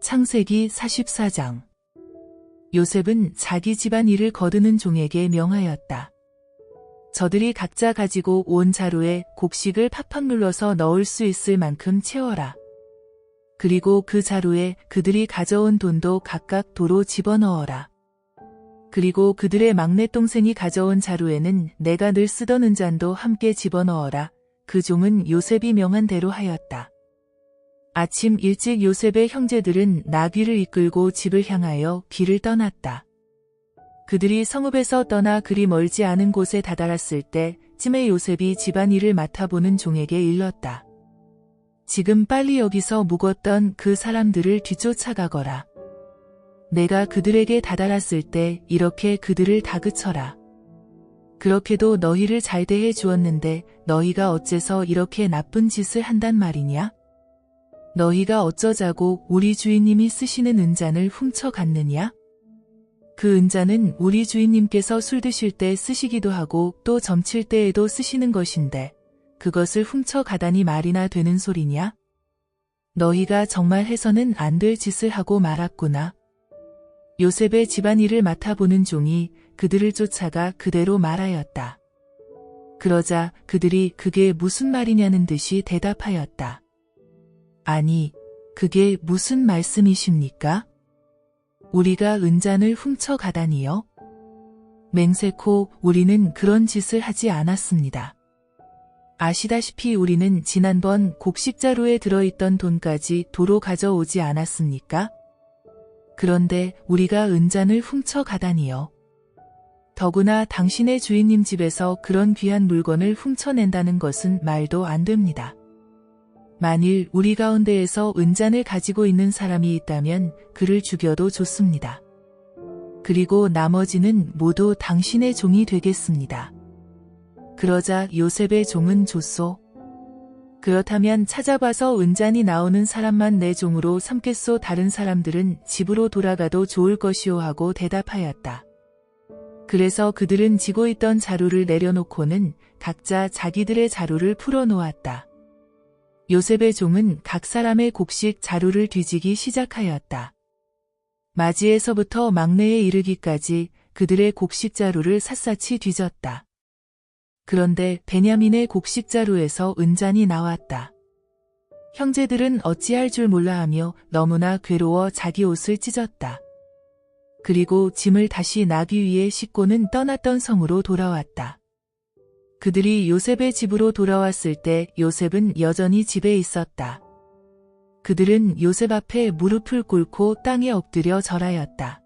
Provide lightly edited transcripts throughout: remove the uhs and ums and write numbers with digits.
창세기 44장. 요셉은 자기 집안 일을 거두는 종에게 명하였다. 저들이 각자 가지고 온 자루에 곡식을 팍팍 눌러서 넣을 수 있을 만큼 채워라. 그리고 그 자루에 그들이 가져온 돈도 각각 도로 집어넣어라. 그리고 그들의 막내 동생이 가져온 자루에는 내가 늘 쓰던 은잔도 함께 집어넣어라. 그 종은 요셉이 명한 대로 하였다. 아침 일찍 요셉의 형제들은 나귀를 이끌고 집을 향하여 길을 떠났다. 그들이 성읍에서 떠나 그리 멀지 않은 곳에 다다랐을 때쯤에 요셉이 집안일을 맡아보는 종에게 일렀다. 지금 빨리 여기서 묵었던 그 사람들을 뒤쫓아가거라. 내가 그들에게 다다랐을 때 이렇게 그들을 다그쳐라. 그렇게도 너희를 잘 대해 주었는데 너희가 어째서 이렇게 나쁜 짓을 한단 말이냐? 너희가 어쩌자고 우리 주인님이 쓰시는 은잔을 훔쳐갔느냐? 그 은잔은 우리 주인님께서 술 드실 때 쓰시기도 하고 또 점칠 때에도 쓰시는 것인데 그것을 훔쳐가다니 말이나 되는 소리냐? 너희가 정말 해서는 안 될 짓을 하고 말았구나. 요셉의 집안일을 맡아보는 종이 그들을 쫓아가 그대로 말하였다. 그러자 그들이 그게 무슨 말이냐는 듯이 대답하였다. 아니, 그게 무슨 말씀이십니까? 우리가 은잔을 훔쳐가다니요? 맹세코 우리는 그런 짓을 하지 않았습니다. 아시다시피 우리는 지난번 곡식자루에 들어있던 돈까지 도로 가져오지 않았습니까? 그런데 우리가 은잔을 훔쳐가다니요. 더구나 당신의 주인님 집에서 그런 귀한 물건을 훔쳐낸다는 것은 말도 안 됩니다. 만일 우리 가운데에서 은잔을 가지고 있는 사람이 있다면 그를 죽여도 좋습니다. 그리고 나머지는 모두 당신의 종이 되겠습니다. 그러자 요셉의 종은 좋소. 그렇다면 찾아봐서 은잔이 나오는 사람만 내 종으로 삼겠소. 다른 사람들은 집으로 돌아가도 좋을 것이오 하고 대답하였다. 그래서 그들은 지고 있던 자루를 내려놓고는 각자 자기들의 자루를 풀어놓았다. 요셉의 종은 각 사람의 곡식 자루를 뒤지기 시작하였다. 마지에서부터 막내에 이르기까지 그들의 곡식 자루를 샅샅이 뒤졌다. 그런데 베냐민의 곡식 자루에서 은잔이 나왔다. 형제들은 어찌할 줄 몰라하며 너무나 괴로워 자기 옷을 찢었다. 그리고 짐을 다시 나귀 위에 싣고는 떠났던 성으로 돌아왔다. 그들이 요셉의 집으로 돌아왔을 때 요셉은 여전히 집에 있었다. 그들은 요셉 앞에 무릎을 꿇고 땅에 엎드려 절하였다.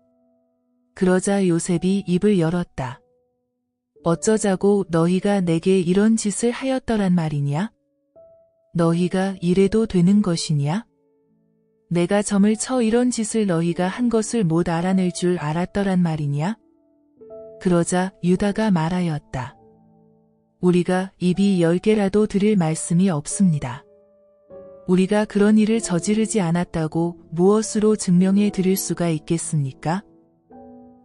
그러자 요셉이 입을 열었다. 어쩌자고 너희가 내게 이런 짓을 하였더란 말이냐? 너희가 이래도 되는 것이냐? 내가 점을 쳐 이런 짓을 너희가 한 것을 못 알아낼 줄 알았더란 말이냐? 그러자 유다가 말하였다. 우리가 입이 10개라도 드릴 말씀이 없습니다. 우리가 그런 일을 저지르지 않았다고 무엇으로 증명해 드릴 수가 있겠습니까?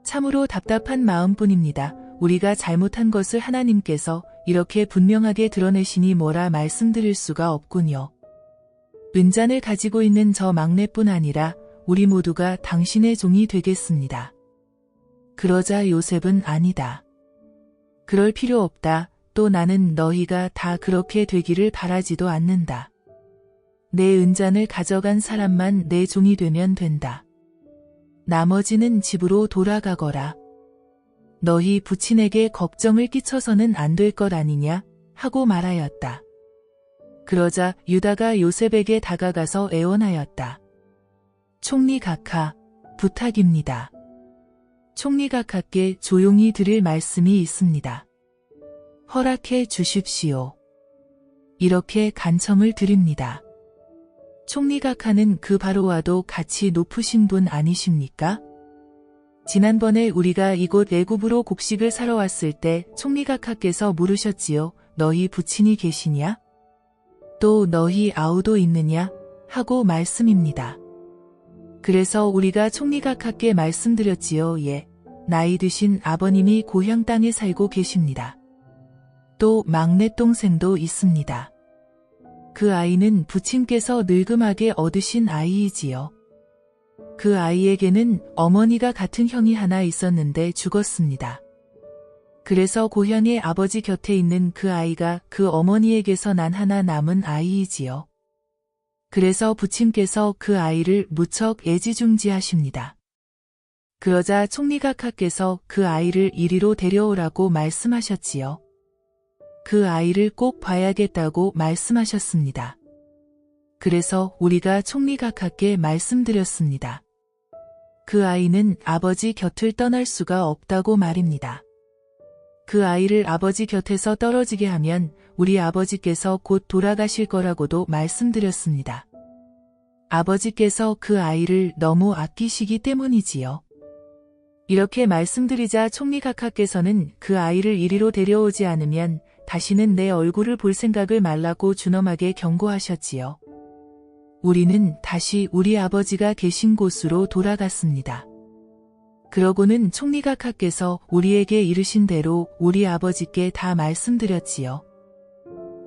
참으로 답답한 마음뿐입니다. 우리가 잘못한 것을 하나님께서 이렇게 분명하게 드러내시니 뭐라 말씀드릴 수가 없군요. 은잔을 가지고 있는 저 막내뿐 아니라 우리 모두가 당신의 종이 되겠습니다. 그러자 요셉은 아니다. 그럴 필요 없다. 또 나는 너희가 다 그렇게 되기를 바라지도 않는다. 내 은잔을 가져간 사람만 내 종이 되면 된다. 나머지는 집으로 돌아가거라. 너희 부친에게 걱정을 끼쳐서는 안 될 것 아니냐 하고 말하였다. 그러자 유다가 요셉에게 다가가서 애원하였다. 총리 각하, 부탁입니다. 총리 각하께 조용히 드릴 말씀이 있습니다. 허락해 주십시오. 이렇게 간청을 드립니다. 총리 각하는 그 바로와도 같이 높으신 분 아니십니까? 지난번에 우리가 이곳 애굽으로 곡식을 사러 왔을 때 총리 각하께서 물으셨지요. 너희 부친이 계시냐? 또 너희 아우도 있느냐? 하고 말씀입니다. 그래서 우리가 총리 각하께 말씀드렸지요. 예, 나이 드신 아버님이 고향 땅에 살고 계십니다. 또 막내 동생도 있습니다. 그 아이는 부친께서 늙음하게 얻으신 아이이지요. 그 아이에게는 어머니가 같은 형이 하나 있었는데 죽었습니다. 그래서 고향의 아버지 곁에 있는 그 아이가 그 어머니에게서 난 하나 남은 아이이지요. 그래서 부친께서 그 아이를 무척 애지중지하십니다. 그러자 총리각하께서 그 아이를 이리로 데려오라고 말씀하셨지요. 그 아이를 꼭 봐야겠다고 말씀하셨습니다. 그래서 우리가 총리각하께 말씀드렸습니다. 그 아이는 아버지 곁을 떠날 수가 없다고 말입니다. 그 아이를 아버지 곁에서 떨어지게 하면 우리 아버지께서 곧 돌아가실 거라고도 말씀드렸습니다. 아버지께서 그 아이를 너무 아끼시기 때문이지요. 이렇게 말씀드리자 총리각하께서는 그 아이를 이리로 데려오지 않으면 다시는 내 얼굴을 볼 생각을 말라고 준엄하게 경고하셨지요. 우리는 다시 우리 아버지가 계신 곳으로 돌아갔습니다. 그러고는 총리각하께서 우리에게 이르신 대로 우리 아버지께 다 말씀드렸지요.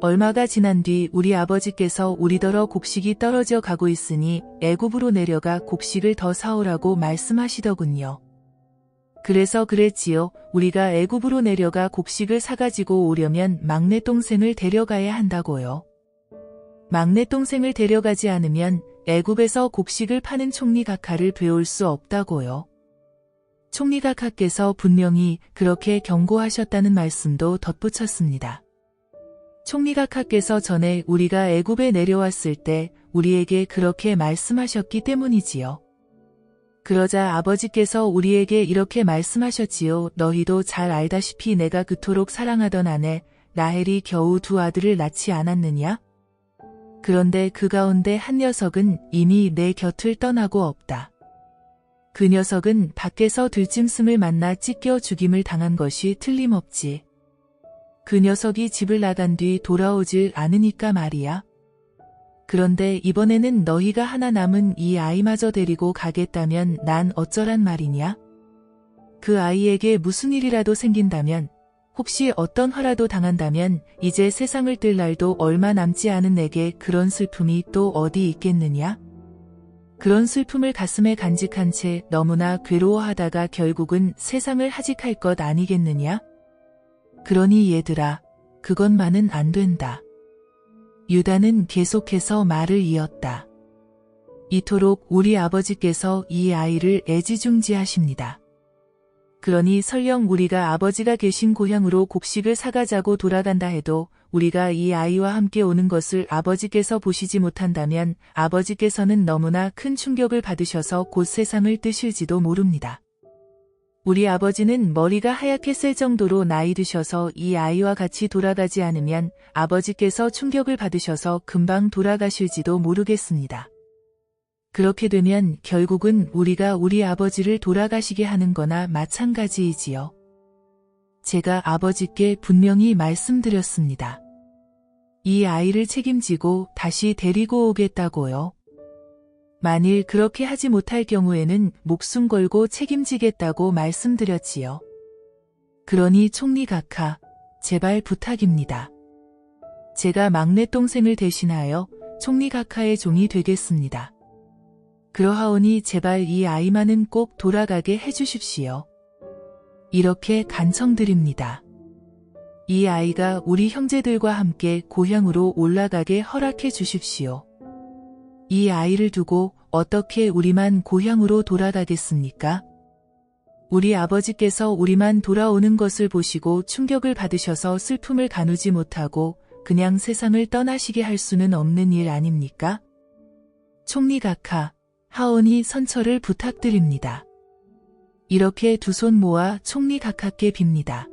얼마가 지난 뒤 우리 아버지께서 우리더러 곡식이 떨어져 가고 있으니 애굽으로 내려가 곡식을 더 사오라고 말씀하시더군요. 그래서 그랬지요. 우리가 애굽으로 내려가 곡식을 사가지고 오려면 막내 동생을 데려가야 한다고요. 막내 동생을 데려가지 않으면 애굽에서 곡식을 파는 총리각하를 배울 수 없다고요. 총리각하께서 분명히 그렇게 경고하셨다는 말씀도 덧붙였습니다. 총리각하께서 전에 우리가 애굽에 내려왔을 때 우리에게 그렇게 말씀하셨기 때문이지요. 그러자 아버지께서 우리에게 이렇게 말씀하셨지요. 너희도 잘 알다시피 내가 그토록 사랑하던 아내 라헬이 겨우 2 아들을 낳지 않았느냐? 그런데 그 가운데 한 녀석은 이미 내 곁을 떠나고 없다. 그 녀석은 밖에서 들짐승을 만나 찢겨 죽임을 당한 것이 틀림없지. 그 녀석이 집을 나간 뒤 돌아오질 않으니까 말이야. 그런데 이번에는 너희가 하나 남은 이 아이마저 데리고 가겠다면 난 어쩌란 말이냐? 그 아이에게 무슨 일이라도 생긴다면, 혹시 어떤 화라도 당한다면 이제 세상을 뜰 날도 얼마 남지 않은 내게 그런 슬픔이 또 어디 있겠느냐? 그런 슬픔을 가슴에 간직한 채 너무나 괴로워하다가 결국은 세상을 하직할 것 아니겠느냐? 그러니 얘들아, 그것만은 안 된다. 유다는 계속해서 말을 이었다. 이토록 우리 아버지께서 이 아이를 애지중지하십니다. 그러니 설령 우리가 아버지가 계신 고향으로 곡식을 사가자고 돌아간다 해도 우리가 이 아이와 함께 오는 것을 아버지께서 보시지 못한다면 아버지께서는 너무나 큰 충격을 받으셔서 곧 세상을 뜨실지도 모릅니다. 우리 아버지는 머리가 하얗게 쓸 정도로 나이 드셔서 이 아이와 같이 돌아가지 않으면 아버지께서 충격을 받으셔서 금방 돌아가실지도 모르겠습니다. 그렇게 되면 결국은 우리가 우리 아버지를 돌아가시게 하는 거나 마찬가지이지요. 제가 아버지께 분명히 말씀드렸습니다. 이 아이를 책임지고 다시 데리고 오겠다고요. 만일 그렇게 하지 못할 경우에는 목숨 걸고 책임지겠다고 말씀드렸지요. 그러니 총리각하, 제발 부탁입니다. 제가 막내 동생을 대신하여 총리각하의 종이 되겠습니다. 그러하오니 제발 이 아이만은 꼭 돌아가게 해주십시오. 이렇게 간청드립니다. 이 아이가 우리 형제들과 함께 고향으로 올라가게 허락해 주십시오. 이 아이를 두고 어떻게 우리만 고향으로 돌아가겠습니까? 우리 아버지께서 우리만 돌아오는 것을 보시고 충격을 받으셔서 슬픔을 가누지 못하고 그냥 세상을 떠나시게 할 수는 없는 일 아닙니까? 총리각하, 하오니 선처를 부탁드립니다. 이렇게 2손 모아 총리각하께 빕니다.